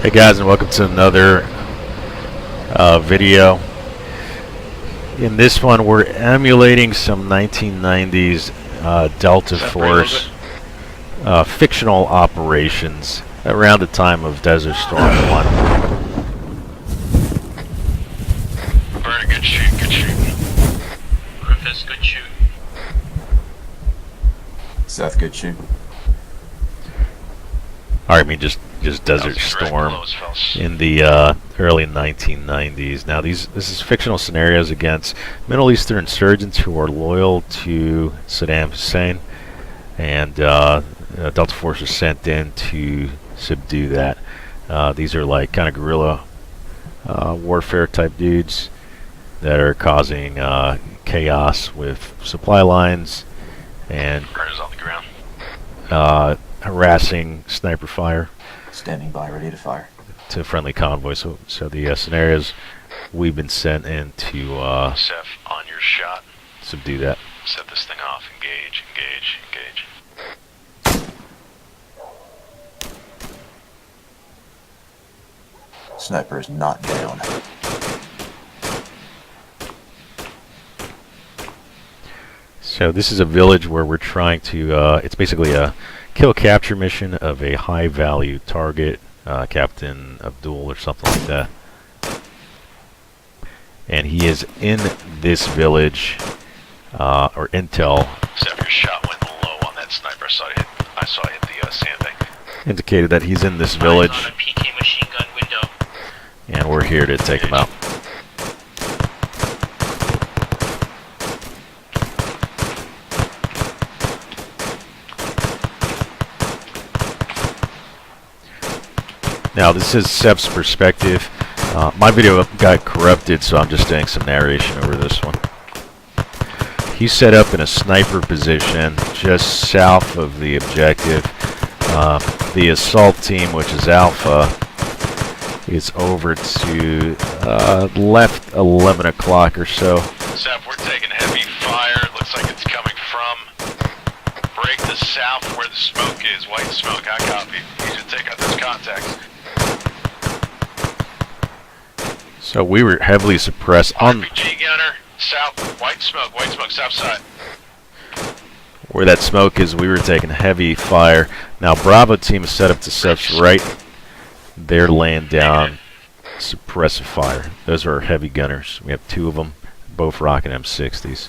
Hey guys, and welcome to another video. In this one, we're emulating some 1990s Delta Force fictional operations around the time of Desert Storm 1. Very good shoot, good shoot. Griffiths, good shoot. Seth, good shoot. I mean, just Desert Storm in the early 1990s. Now, this is fictional scenarios against Middle Eastern insurgents who are loyal to Saddam Hussein, and Delta Force is sent in to subdue that. These are like kind of guerrilla warfare type dudes that are causing chaos with supply lines and on the ground. Harassing sniper fire. Standing by, ready to fire. To friendly convoys. So the scenarios we've been sent in to Seth, on your shot. Subdue that. Set this thing off. Engage, engage, engage. Sniper is not down. So this is a village where we're trying to, it's basically a kill capture mission of a high value target, Captain Abdul or something like that. And he is in this village, or intel. Seth, your shot went low on that sniper. I saw it hit the sandbag. Indicated that he's in this village. On a PK machine gun window. And we're here to take him out. Now this is Seb's perspective. My video got corrupted, so I'm just doing some narration over this one. He's set up in a sniper position just south of the objective. The assault team, which is Alpha, is over to left 11 o'clock or so. Seth, we're taking heavy fire. It looks like it's coming from break the south where the smoke is. White smoke, I copy. You should take out those contacts. So we were heavily suppressed on RPG gunner, south, white smoke, south side. Where that smoke is. We were taking heavy fire. Now Bravo team is set up to Seb's right. They're laying down suppressive fire. Those are our heavy gunners. We have two of them, both rocking M60s.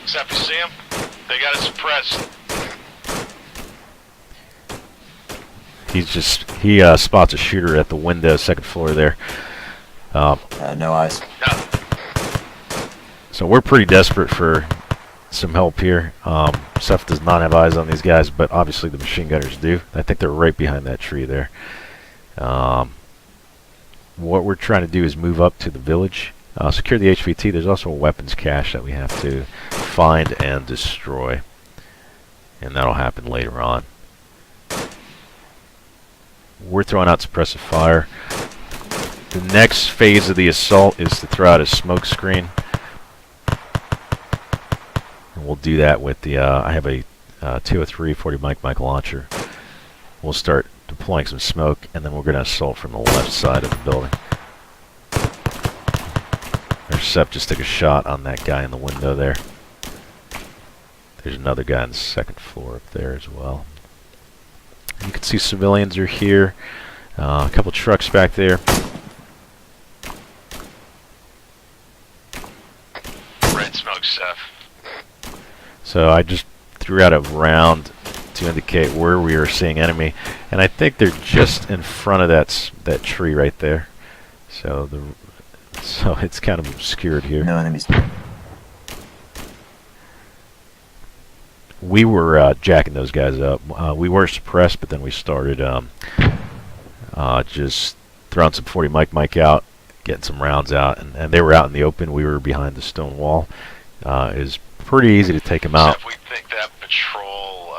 Seth, you see them? They got it suppressed. He spots a shooter at the window, second floor there. No eyes. No. So we're pretty desperate for some help here. Seth does not have eyes on these guys, but obviously the machine gunners do. I think they're right behind that tree there. What we're trying to do is move up to the village, secure the HVT. There's also a weapons cache that we have to find and destroy, and that'll happen later on. We're throwing out suppressive fire. The next phase of the assault is to throw out a smoke screen. And we'll do that with the, I have a 203 40 mic launcher. We'll start deploying some smoke, and then we're going to assault from the left side of the building. There's Sep just took a shot on that guy in the window there. There's another guy on the second floor up there as well. You can see civilians are here. A couple trucks back there. Red smoke, Seth. So I just threw out a round to indicate where we are seeing enemy, and I think they're just in front of that tree right there. So it's kind of obscured here. No enemies. We were jacking those guys up. We were suppressed, but then we started just throwing some 40 mic out, getting some rounds out, and they were out in the open. We were behind the stone wall. It was pretty easy to take them out. Seth, we think that patrol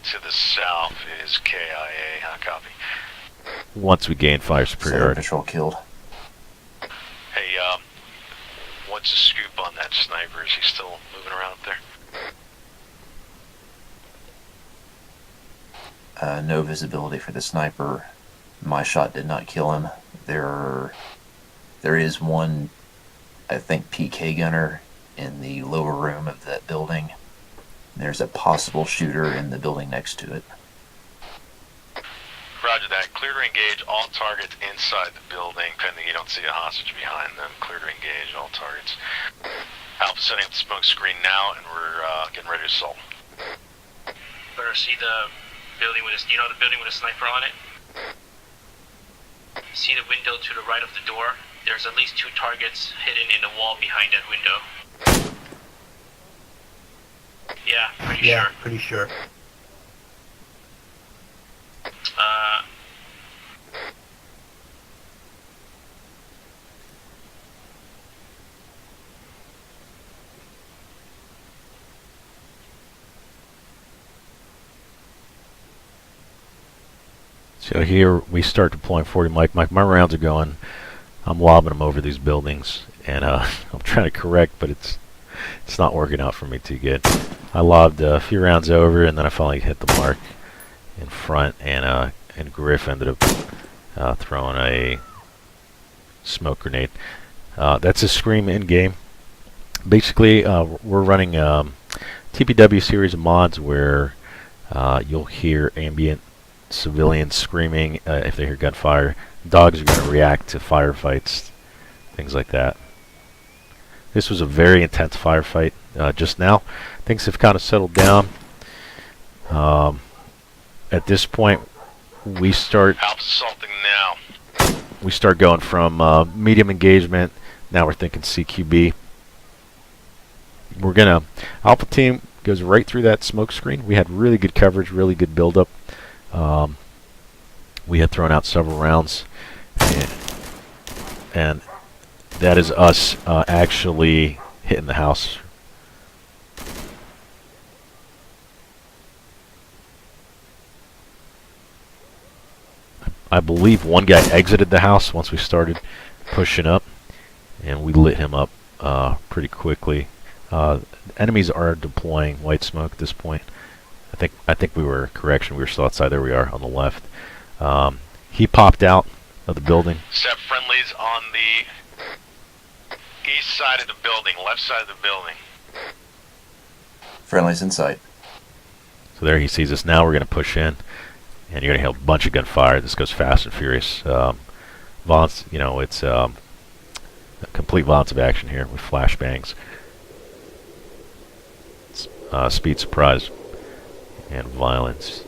to the south is KIA. Huh, copy. Once we gain fire superiority. Patrol killed. Hey, what's the scoop on that sniper? Is he still moving around up there? No visibility for the sniper. My shot did not kill him. There is one, I think, PK gunner in the lower room of that building. There's a possible shooter in the building next to it. Roger that. Clear to engage all targets inside the building, pending you don't see a hostage behind them. Clear to engage all targets. Alpha setting up the smoke screen now, and we're getting ready to assault. Better see the building with the building with a sniper on it? See the window to the right of the door? There's at least 2 targets hidden in the wall behind that window. Yeah, pretty sure. So here we start deploying 40 Mike. My rounds are going. I'm lobbing them over these buildings, and I'm trying to correct, but it's not working out for me too good. I lobbed a few rounds over, and then I finally hit the mark in front, and Griff ended up throwing a smoke grenade. That's a scream in game. Basically, we're running TPW series of mods where you'll hear ambient civilians screaming if they hear gunfire. Dogs are going to react to firefights, things like that. This was a very intense firefight just now. Things have kind of settled down. At this point, we start going from medium engagement. Now we're thinking CQB. Alpha team goes right through that smoke screen. We had really good coverage, really good buildup. We had thrown out several rounds, and that is us actually hitting the house. I believe one guy exited the house once we started pushing up, and we lit him up pretty quickly. Enemies are deploying white smoke at this point. I think we were correction. We were still outside. There we are on the left. He popped out of the building. Set friendlies on the east side of the building, left side of the building. Friendlies in sight. So there he sees us. Now we're going to push in, and you're going to hear a bunch of gunfire. This goes fast and furious. Violence, it's a complete violence of action here with flashbangs. Speed, surprise, and violence.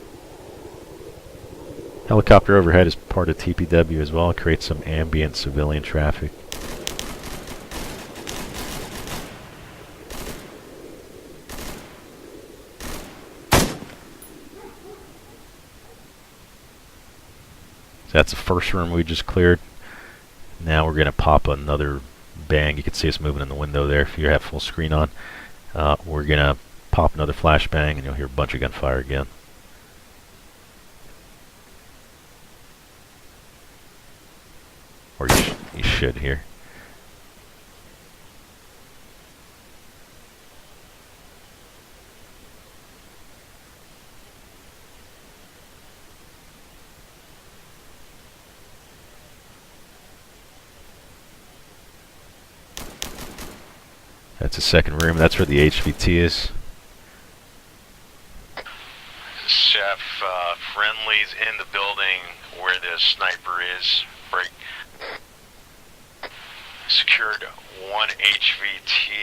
Helicopter overhead is part of TPW as well. It creates some ambient civilian traffic. So that's the first room we just cleared. Now we're going to pop another bang. You can see us moving in the window there if you have full screen on. We're going to pop another flashbang, and you'll hear a bunch of gunfire again. Or you should hear. That's the second room. That's where the HVT is. Chef, friendlies in the building where the sniper is. Break. Secured one HVT.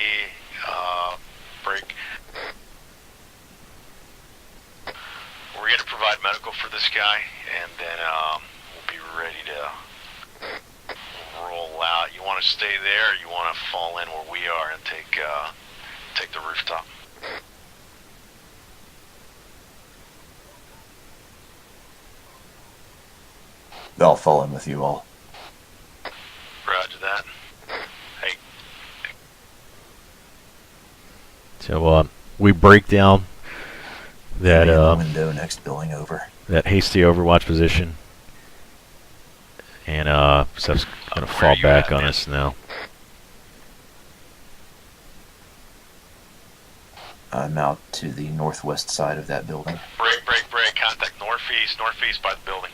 Break. We're going to provide medical for this guy, and then we'll be ready to roll out. You want to stay there, or you want to fall in where we are and take the rooftop? I'll fall in with you all. Roger that. Hey. So we break down that window next building over. That hasty overwatch position, and stuff's gonna fall back on us now. I'm out to the northwest side of that building. Break. Contact north. Northeast by the building.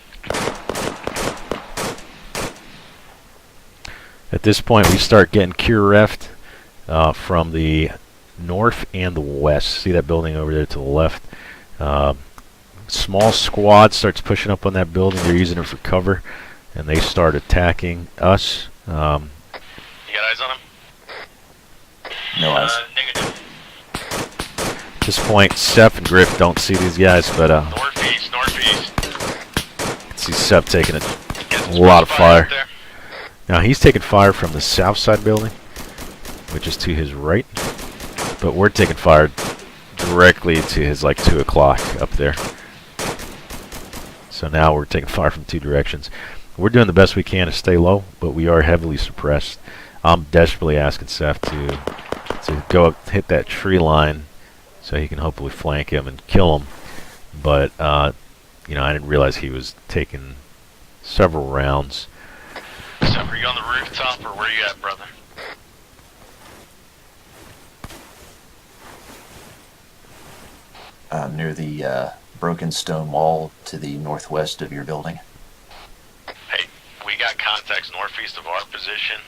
At this point, we start getting cure reft from the north and the west. See that building over there to the left? Small squad starts pushing up on that building. They're using it for cover, and they start attacking us. You got eyes on him? No eyes. Negative. At this point, Seth and Griff don't see these guys, but Northeast. you can see Seth taking a Getting lot of fire. up there. Now he's taking fire from the south side building, which is to his right, but we're taking fire directly to his like 2 o'clock up there. So now we're taking fire from 2 directions. We're doing the best we can to stay low, but we are heavily suppressed. I'm desperately asking Seth to go up, hit that tree line, so he can hopefully flank him and kill him. But you know, I didn't realize he was taking several rounds. So, are you on the rooftop or where you at, brother? Near the broken stone wall to the northwest of your building. Hey, we got contacts northeast of our position.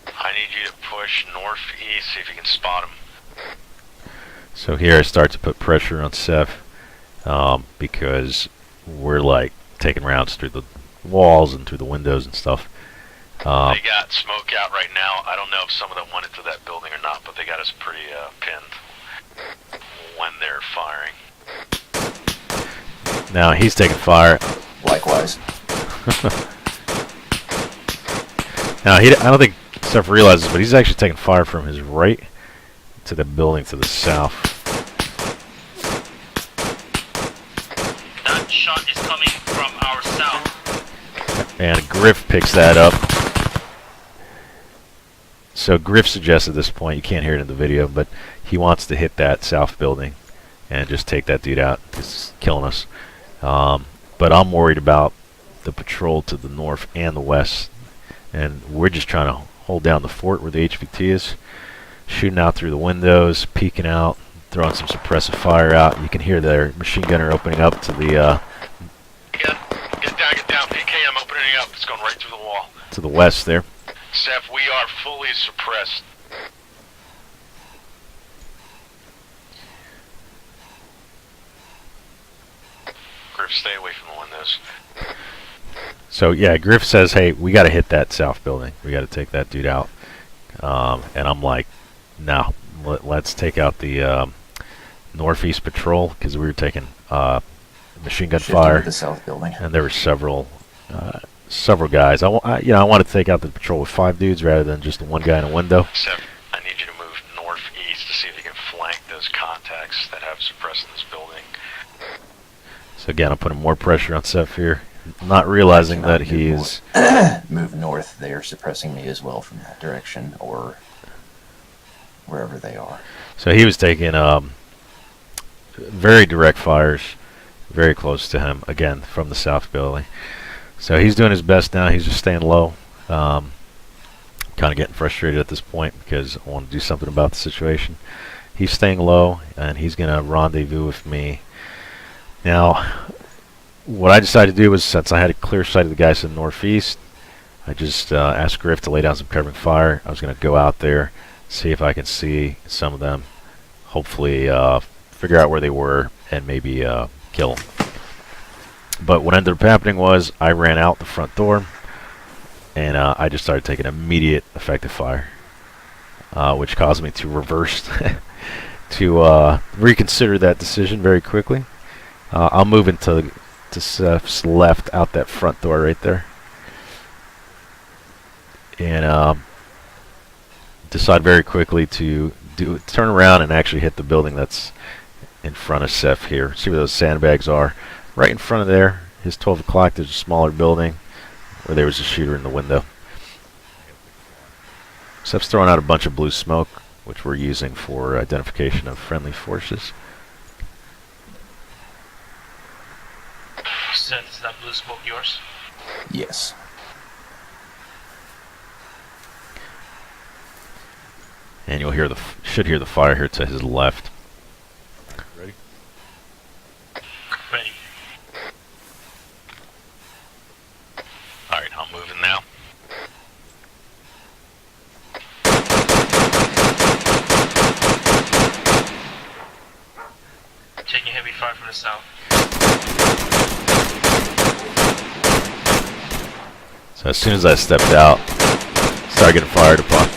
I need you to push northeast, see if you can spot them. So here I start to put pressure on Seth because we're like taking rounds through the walls and through the windows and stuff. They got smoke out right now. I don't know if some of them went into that building or not, but they got us pretty pinned when they're firing. Now he's taking fire. Likewise. Now I don't think Seth realizes, but he's actually taking fire from his right to the building to the south. That shot is coming from our south. And Griff picks that up. So Griff suggests at this point, you can't hear it in the video, but he wants to hit that south building and just take that dude out. He's killing us. But I'm worried about the patrol to the north and the west. And we're just trying to hold down the fort where the HVT is. Shooting out through the windows, peeking out, throwing some suppressive fire out. You can hear their machine gunner opening up to the Get down, PK, I'm opening up. It's going right through the wall. to the west there. Seth, we are fully suppressed. Griff, stay away from the windows. So yeah, Griff says, "Hey, we got to hit that south building. We got to take that dude out." And I'm like, "No, let's take out the northeast patrol because we were taking machine gun Shifting fire, to the south building. and there were several guys. I wanted to take out the patrol with 5 dudes rather than just the one guy in a window. Seth, I need you to move northeast to see if you can flank those contacts that have suppressed this building. So again, I'm putting more pressure on Seth here, not realizing that he's Move north. They are suppressing me as well from that direction or wherever they are. so he was taking very direct fires, very close to him again from the south building. So he's doing his best now. He's just staying low. Kind of getting frustrated at this point because I want to do something about the situation. He's staying low, and he's going to rendezvous with me. Now, what I decided to do was, since I had a clear sight of the guys in the northeast, I just asked Griff to lay down some covering fire. I was going to go out there, see if I can see some of them, hopefully figure out where they were, and maybe kill them. But what ended up happening was I ran out the front door, and I just started taking immediate effective fire, which caused me to reverse, to reconsider that decision very quickly. I'll move into Seth's left out that front door right there, and decide very quickly to turn around and actually hit the building that's in front of Seth here. See where those sandbags are. Right in front of there, his 12 o'clock, there's a smaller building where there was a shooter in the window. Seth's throwing out a bunch of blue smoke, which we're using for identification of friendly forces. Seth, is that blue smoke yours? Yes. And you'll hear should hear the fire here to his left. Ready. from the south. So as soon as I stepped out, started getting fired upon.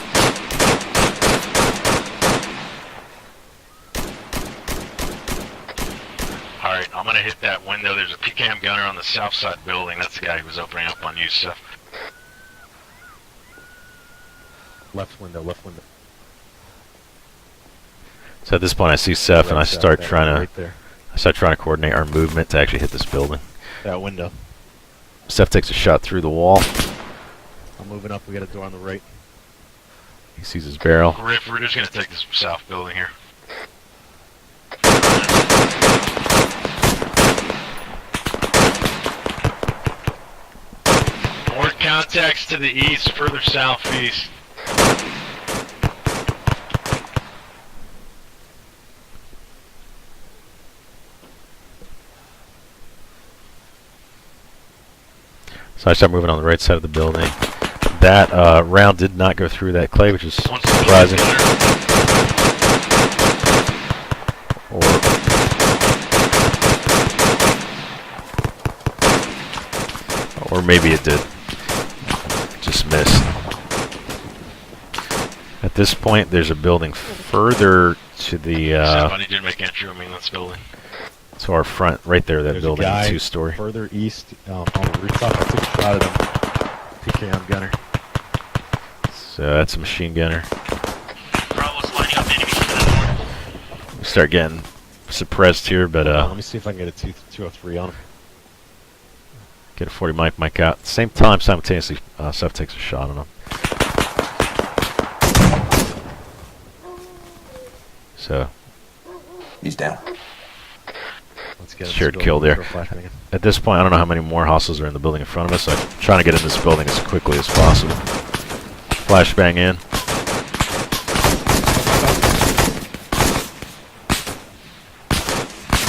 Alright, I'm gonna hit that window. There's a PKM gunner on the south side building. That's the guy who was opening up on you, Seth. Left window, left window. So at this point, I see Seth, and I start trying right to there. coordinate our movement to actually hit this building. That window. Seth takes a shot through the wall. I'm moving up. We got a door on the right. He sees his barrel. Griff, we're just gonna take this south building here. More contacts to the east, further southeast. So I start moving on the right side of the building. That round did not go through that clay, which is One surprising. Or maybe it did. Just missed. At this point, there's a building further to the Somebody did make entry on this building. to our front, right there. That There's building, a guy 2-story. further east on the rooftop. I took a shot at him. PKM gunner. So that's a machine gunner. Bravo's lining up enemies to the north. We start getting suppressed here, but Let me see if I can get a 203 on him. get a 40 mic out. At the same time, simultaneously, Seth takes a shot on him. So He's down. Let's get him. Shared kill there. At this point, I don't know how many more hostiles are in the building in front of us. So I'm trying to get in this building as quickly as possible. Flashbang in.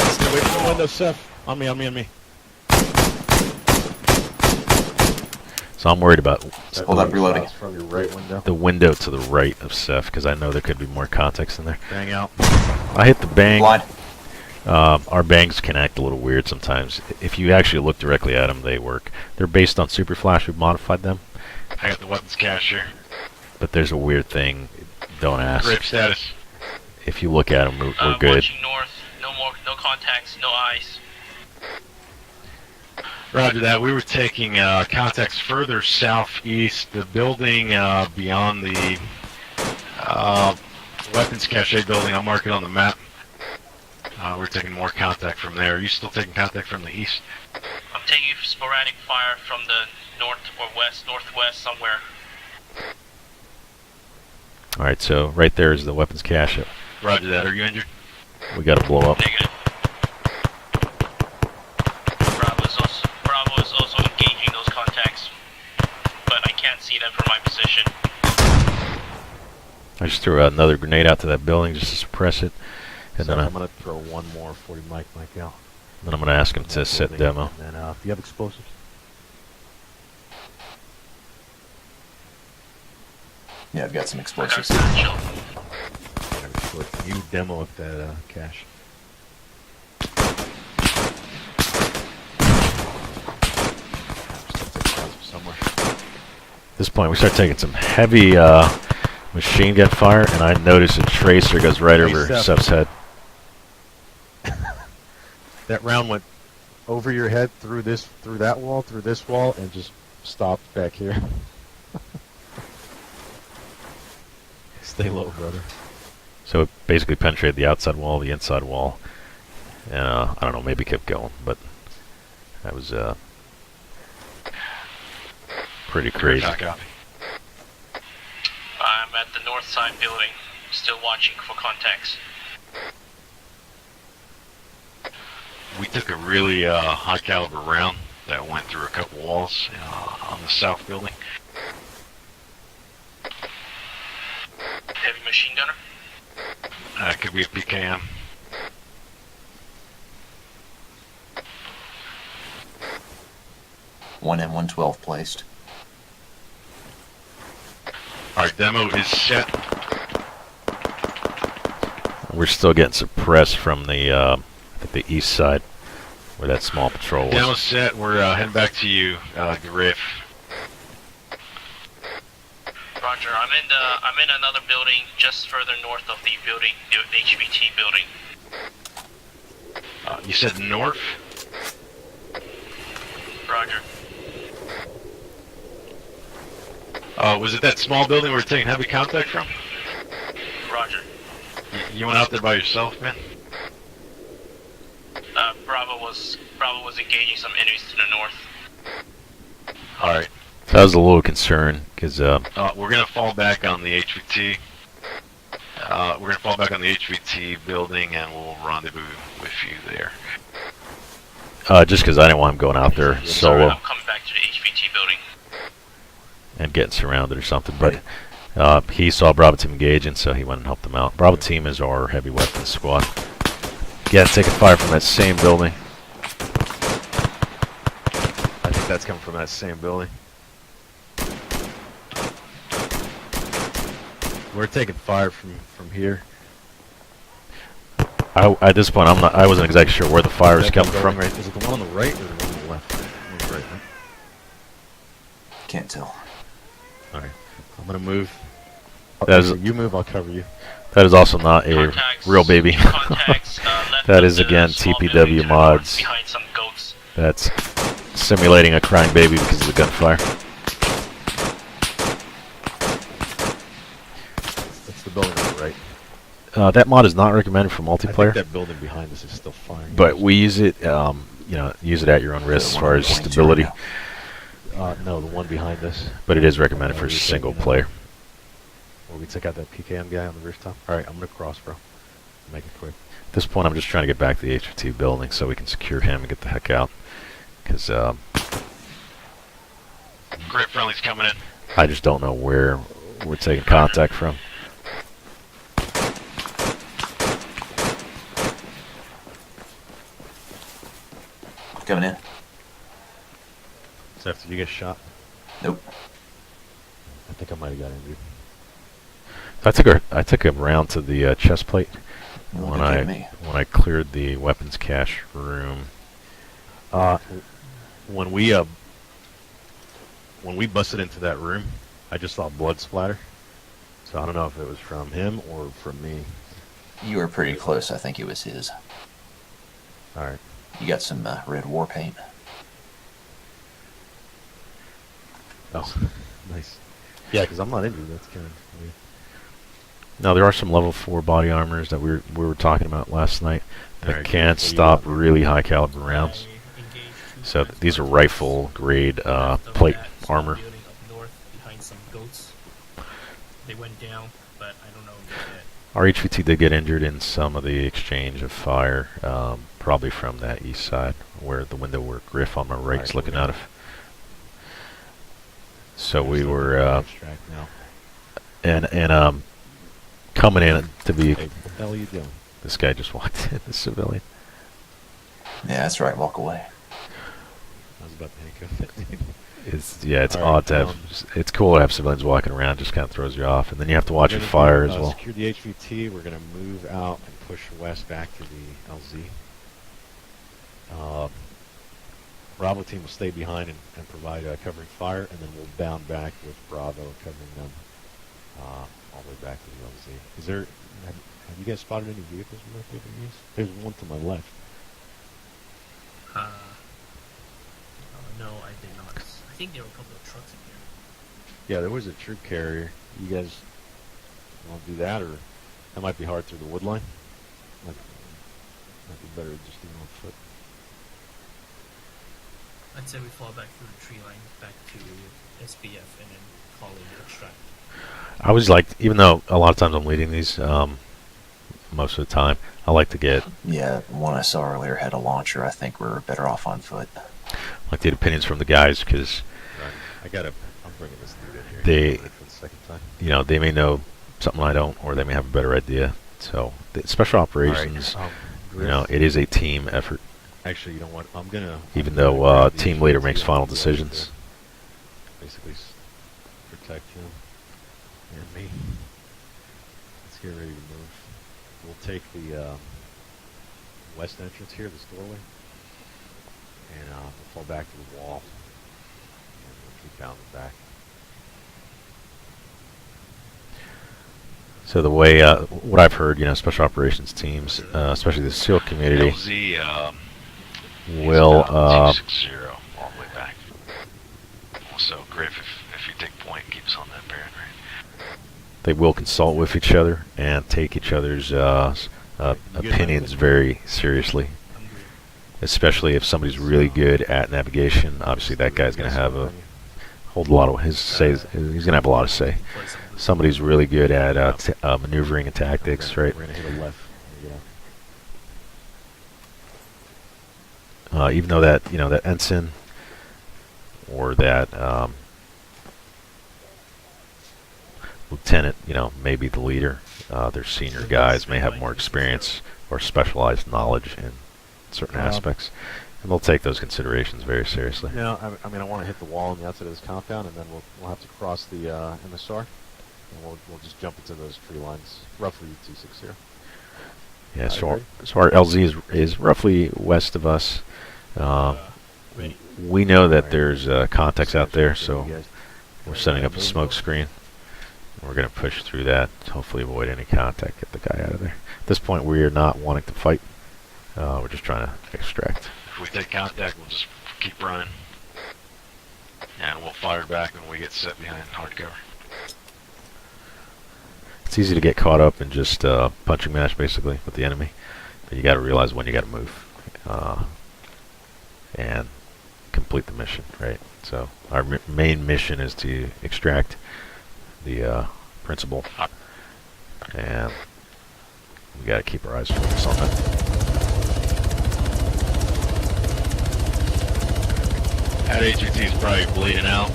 Stay away from the window, Seth. On me, on me, on me. So I'm worried about Hold up, reloading. From your right window. the window to the right of Seth, because I know there could be more context in there. Bang out. I hit the bang. Blind. Our bangs can act a little weird sometimes. If you actually look directly at them, they work. They're based on Super Flash. We've modified them. I got the weapons cache here. But there's a weird thing. Don't ask. Grip status. If you look at them, we're good. Watching north. No contacts. No eyes. Roger that. We were taking contacts further southeast. The building beyond the weapons cache building. I'll mark it on the map. We're taking more contact from there. Are you still taking contact from the east? I'm taking sporadic fire from the north or west, northwest somewhere. Alright, so right there is the weapons cache. Roger that. Are you injured? We gotta blow up. Negative. Bravo is also engaging those contacts, but I can't see them from my position. I just threw another grenade out to that building just to suppress it. And So then, I'm gonna throw one more 40 mic out. then I'm gonna ask him to set demo. And do you have explosives? Yeah, I've got some I got explosives. satchel. Can you demo up that cache? Somewhere. At this point, we start taking some heavy machine gun fire, and I notice a tracer goes right over Seth. Seth's head. That round went over your head, through that wall, through this wall, and just stopped back here. Stay low, brother. So it basically penetrated the outside wall, the inside wall, and I don't know, maybe kept going, but that was pretty crazy. Copy. I'm at the north side building, still watching for contacts. We took a really high caliber round that went through a couple walls on the south building. Heavy machine gunner. Could be a PKM. One M112 placed. Alright, demo is set. We're still getting suppressed from the at the east side, where that small patrol was. Down set. We're heading back to you, Griff. Roger. I'm in another building just further north of the building, the HVT building. You said north? Roger. Was it that small building we were taking heavy contact from? Roger. You went out there by yourself, man? Bravo was engaging some enemies to the north. All right. So I was a little concerned because We're gonna fall back on the HVT. We're gonna fall back on the HVT building, and we'll rendezvous with you there. just because I didn't want him going out there Sorry, solo I'm coming back to the HVT building. and getting surrounded or something. But he saw Bravo Team engaging, so he went and helped them out. Bravo Team is our heavy weapons squad. Yeah, taking fire from that same building. I think that's coming from that same building. We're taking fire from here. At this point, I wasn't exactly sure where the fire was Is that coming the from. building right? Is it the one on the right or the one on the left? On the right, right? Can't tell. All right. I'm gonna move. That is- Okay, you move. I'll cover you. That is also not a Contacts, real baby. contacts, left That of is the again small TPW building to the north mods. behind some goats. That's simulating a crying baby because of the gunfire. That's the building on the right. That mod is not recommended for I think multiplayer, that building behind us is still firing. but we use it. Use it at your own risk as far as stability. No, the one behind us. But it is recommended for Where we single taking, player. Where we took out that PKM guy on the rooftop. All right, I'm gonna cross, bro. Make it quick. At this point, I'm just trying to get back to the HVT building so we can secure him and get the heck out. Because Great friendly's coming in. I just don't know where we're taking contact from. Coming in. So after you get shot, Nope. I think I might have got injured. I took him round to the chest plate Well, when good I to me. cleared the weapons cache room. When we busted into that room, I just saw blood splatter. So I don't know if it was from him or from me. You were pretty close. I think it was his. All right. You got some red war paint. Oh, nice. Yeah, because I'm not injured. That's kind of weird. Now there are some level 4 body armors that we were talking about last night that Alright, can't so you stop got- really high caliber rounds. So these are rifle grade plate armor. Building up north behind some goats. They went down, but I don't know if they're dead. Our HVT did get injured in some of the exchange of fire, probably from that east side, where the window where Griff on my right is Alright, looking we're out of. So we There's no were abstract now. and coming in to be. Hey, what the hell are you doing? This guy just walked in, the civilian. Yeah, that's right. Walk away. I was about to handcuff it. It's Alright, odd to have. It's cool to have civilians walking around. Just kind of throws you off, and then you have to watch your We're gonna fire do, as well. Secure the HVT. We're gonna move out and push west back to the LZ. Bravo team will stay behind and provide covering fire, and then we'll bound back with Bravo covering them all the way back to the LZ. Is there? Have you guys spotted any vehicles we might be able to use? There's one to my left. No, I did not. I think there were a couple of trucks in here. Yeah, there was a troop carrier. You guys want to do that, or that might be hard through the wood line? Might be better just doing on foot. I'd say we fall back through the tree line, back to SBF, and then call in extract. I always like, even though a lot of times I'm leading these, most of the time, I like to get Yeah, one I saw earlier had a launcher. I think we're better off on foot. like the opinions from the guys because Right. I'm bringing this dude in here. For the second time. they may know something I don't, or they may have a better idea. So the special operations, it is a team effort. Actually, you know what? Even though team leader makes final decisions. Basically, protect him and me. Let's get ready to move. We'll take the west entrance here, this doorway. And we'll fall back to the wall. And we'll keep bounding back. So the way, what I've heard, special operations teams, especially the SEAL community, LZ will 260 all the way back. So Griff, if you take point, keep us on that bearing, right? they will consult with each other and take each other's opinions very seriously. Especially if somebody's really good at navigation, obviously that guy's going to have hold a lot of his say. He's going to have a lot of say. Somebody's really good at maneuvering and tactics, right? We're going to hit a left. Even though that that ensign or that lieutenant, may be the leader, their senior guys may have more experience or specialized knowledge in certain aspects, and they'll take those considerations very seriously. No, I mean I want to hit the wall on the outside of this compound, and then we'll have to cross the MSR, and we'll just jump into those tree lines, roughly 260. Yeah, so our LZ is roughly west of us. We know that there's contacts out there, so we're setting up a smoke screen. We're going to push through that, hopefully avoid any contact, get the guy out of there. At this point, we are not wanting to fight. We're just trying to extract. If we take contact, we'll just keep running. And we'll fire back when we get set behind hard cover. It's easy to get caught up in just punching match, basically, with the enemy. But you got to realize when you got to move. And complete the mission, right? So our main mission is to extract the principal. And we got to keep our eyes focused on that. That HVT is probably bleeding out.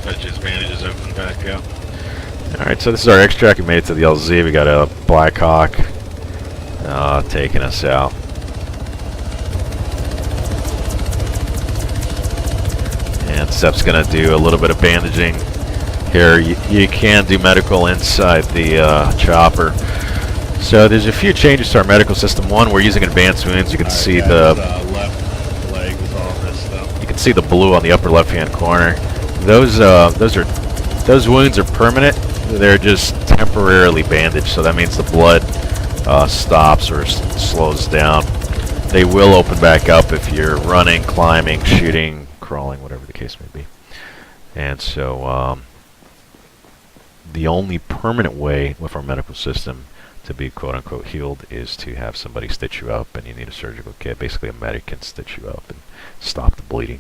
Bet his bandages open back up. Alright, so this is our extract. We made it to the LZ. We got a Black Hawk taking us out. And Sep's going to do a little bit of bandaging here. You can do medical inside the chopper. So there's a few changes to our medical system. One, we're using advanced wounds. You can see the left leg with all this stuff. you can see the blue on the upper left-hand corner. Those wounds are permanent. They're just temporarily bandaged, so that means the blood stops or slows down. They will open back up if you're running, climbing, shooting, crawling, whatever the case may be. And so the only permanent way with our medical system to be quote-unquote healed is to have somebody stitch you up, and you need a surgical kit. Basically, a medic can stitch you up and stop the bleeding.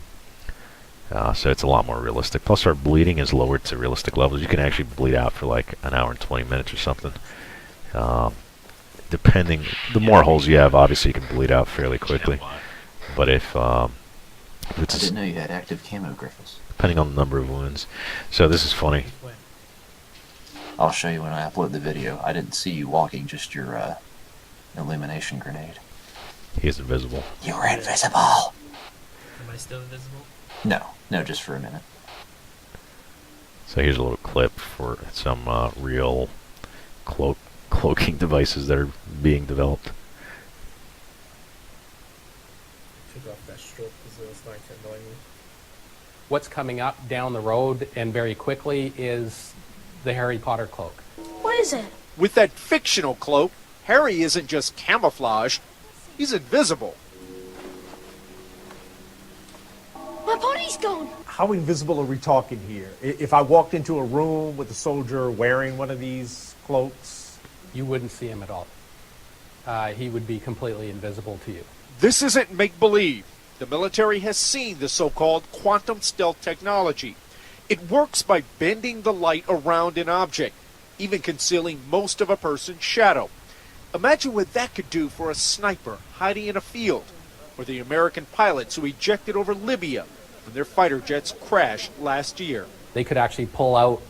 So it's a lot more realistic. Plus, our bleeding is lowered to realistic levels. You can actually bleed out for like an hour and 20 minutes or something. Depending, the more holes you have, obviously you can bleed out fairly quickly. But if it's I didn't know you had active camo, Griffiths. depending on the number of wounds. So this is funny. I'll show you when I upload the video. I didn't see you walking, just your illumination grenade. He is invisible. You were invisible! Am I still invisible? No, just for a minute. So here's a little clip for some real cloaking devices that are being developed. Took off that stroke because it was starting to annoy me. What's coming up down the road and very quickly is the Harry Potter cloak. What is it? With that fictional cloak, Harry isn't just camouflaged, he's invisible. My pony's gone. How invisible are we talking here? If I walked into a room with a soldier wearing one of these cloaks? You wouldn't see him at all. He would be completely invisible to you. This isn't make-believe. The military has seen the so-called quantum stealth technology. It works by bending the light around an object, even concealing most of a person's shadow. Imagine what that could do for a sniper hiding in a field, or the American pilots who ejected over Libya when their fighter jets crashed last year. They could actually pull out,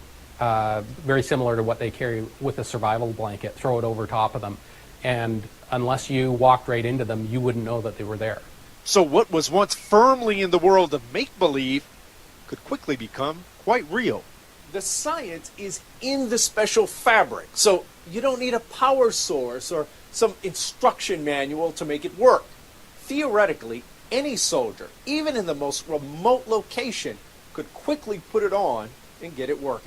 very similar to what they carry with a survival blanket, throw it over top of them, and unless you walked right into them, you wouldn't know that they were there. So what was once firmly in the world of make-believe could quickly become quite real. The science is in the special fabric, so you don't need a power source or some instruction manual to make it work. Theoretically, any soldier, even in the most remote location, could quickly put it on and get it working.